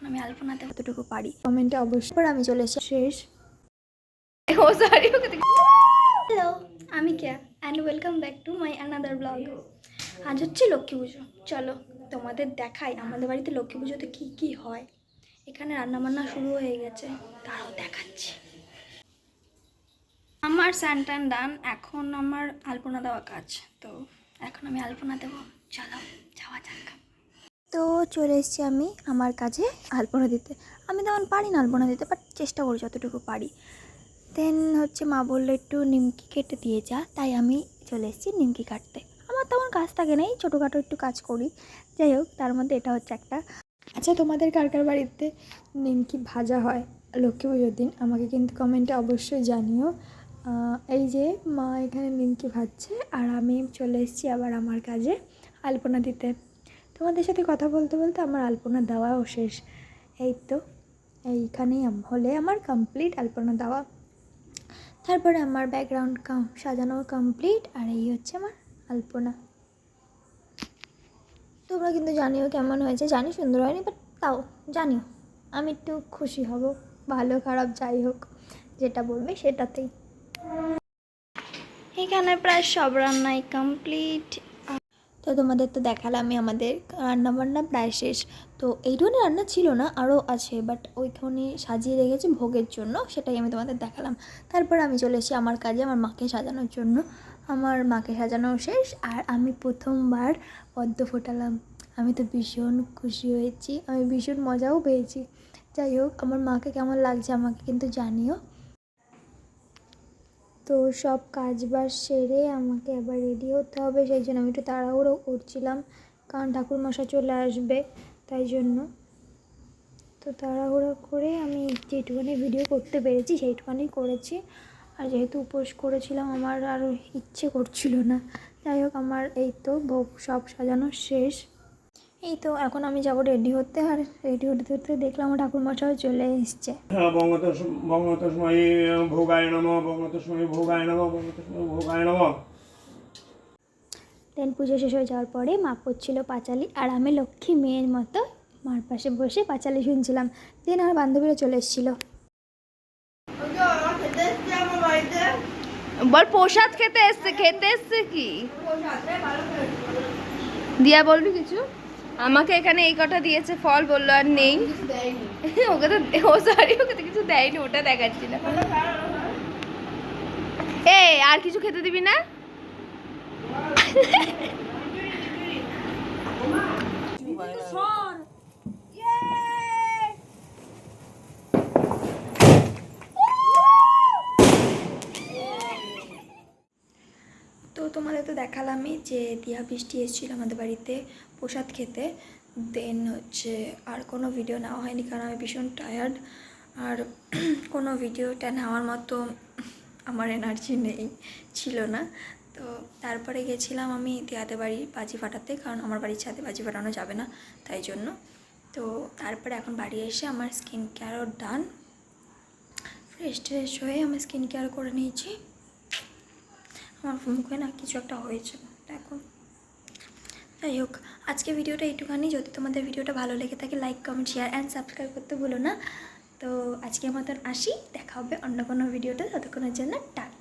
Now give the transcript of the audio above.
এখন আমি আলপনাতে কতটুকু পারি কমেন্টে অবশ্যই। আমি চলে এসেছি শেষ। হ্যালো, আমি Keya and welcome back to my another blog. আজ হচ্ছে লক্ষ্মী পুজো। চলো তোমাদের দেখাই আমাদের বাড়িতে লক্ষ্মী পুজোতে কী কী হয়। এখানে রান্নাবান্না শুরু হয়ে গেছে, তারাও দেখাচ্ছি। আমার স্যান্টান ডান, এখন আমার আলপনা দেওয়া কাজ। তো এখন আমি আলপনা দেবো, চলো যাওয়া যাক। তো চলে এসেছি আমি আমার কাজে আলপনা দিতে। আমি তেমন পারি না আলপনা দিতে, বাট চেষ্টা করি যতটুকু পারি। দেন হচ্ছে মা বললো একটু নিমকি কেটে দিয়ে যা, তাই আমি চলে এসেছি নিমকি কাটতে। আমার তেমন কাজ থাকে নেই, ছোটোখাটো একটু কাজ করি। যাই হোক, তার মধ্যে এটা হচ্ছে একটা। আচ্ছা, তোমাদের কার কার বাড়িতে নিমকি ভাজা হয় লক্ষ্মী পুজোর দিন আমাকে কিন্তু কমেন্টে অবশ্যই জানিও। এই যে মা এখানে নিমকি ভাজছে, আর আমি চলে এসেছি আবার আমার কাজে আলপনা দিতে। তোমাদের সাথে কথা বলতে বলতে আমার আলপনা দেওয়াও শেষ। এই তো এইখানেই হলে আমার কমপ্লিট আলপনা দেওয়া। তারপরে আমার ব্যাকগ্রাউন্ড সাজানো কমপ্লিট, আর এই হচ্ছে আমার আলপনা। তোমরা কিন্তু জানিও কেমন হয়েছে। জানি সুন্দর হয়নি, বাট তাও জানিও, আমি একটু খুশি হব। ভালো খারাপ যাই হোক, যেটা বলবে সেটাতেই। এখানে প্রায় সব রান্নাই কমপ্লিট। তো তোমাদের তো দেখালামই আমাদের রান্নাবান্না প্রায় শেষ। তো এই ধরনের রান্না ছিল না, আরও আছে, বাট ওইখানে সাজিয়ে রেখেছি ভোগের জন্য, সেটাই আমি তোমাদের দেখালাম। তারপর আমি চলে এসেছি আমার কাজে আমার মাকে সাজানোর জন্য। আমার মাকে সাজানো শেষ, আর আমি প্রথমবার পদ্ম ফোটালাম। আমি তো ভীষণ খুশি হয়েছি, আমি ভীষণ মজাও পেয়েছি। যাই হোক, আমার মাকে কেমন লাগছে আমাকে কিন্তু জানিও। তো সব কাজবাজ সেরে আমাকে আবার রেডি হতে হবে, সেই জন্য আমি একটু তাড়াহুড়ো করছিলাম, কারণ ঠাকুরমশাই চলে আসবে, তাই জন্য। তো তাড়াহুড়ো করে আমি যেটুখানি ভিডিও করতে পেরেছি সেইটুখানি করেছি। আর যেহেতু উপোস করেছিলাম, আমার আর ইচ্ছে করছিল না। যাই হোক, আমার এই তো ভোগ সব সাজানো শেষ। এই তো এখন আমি যাবো রেডি হতে, আর রেডি হতে হতে দেখলাম আমার ঠাকুরমশাই চলে এসছে। ভোগায় নমঃ, ভোগায় নমঃ, ভোগায় নমঃ। দেন পুজো শেষ হয়ে যাওয়ার পরে মা করছিল পাঁচালি, আর আমি লক্ষ্মী মেয়ের মতো মার পাশে বসে পাঁচালি শুনছিলাম। দেন আমার বান্ধবীরা চলে এসেছিল। বল প্রসাদ খেতে এসছে কি দিয়া, বলবি কিছু? আমাকে এখানে এই কটা দিয়েছে ফল, বললো আর নেই। ওকে তো ওকে তো কিছু দেয়নি, ওটা দেখাচ্ছিল। এই আর কিছু খেতে দিবি না? তো তোমাদের তো দেখালামই যে দিয়া বৃষ্টি এসেছিল আমাদের বাড়িতে প্রসাদ খেতে। দেন হচ্ছে আর কোনো ভিডিও নেওয়া হয়নি, কারণ আমি ভীষণ টায়ার্ড, আর কোনো ভিডিওটা নেওয়ার মতো আমার এনার্জি ছিল না। তো তারপরে গেছিলাম আমি দিয়াদের বাড়ি বাজি ফাটাতে, কারণ আমার বাড়ির ছাদে বাজি ফাটানো যাবে না, তাই জন্য। তো তারপরে এখন বাড়ি এসে আমার স্কিন কেয়ারও ডান, ফ্রেশ হয়ে আমি স্কিন কেয়ার করে নিয়েছি। আমার মুখে না কিছু একটা হয়েছে দেখো। যাই হোক, আজকে ভিডিওটা এইটুখানি। যদি তোমাদের ভিডিওটা ভালো লেগে থাকে, like comment share and subscribe করতে ভুলো না। তো আজকের মতন আসি, দেখা হবে অন্য কোনো ভিডিওটা। ততক্ষণের জন্য টাটা।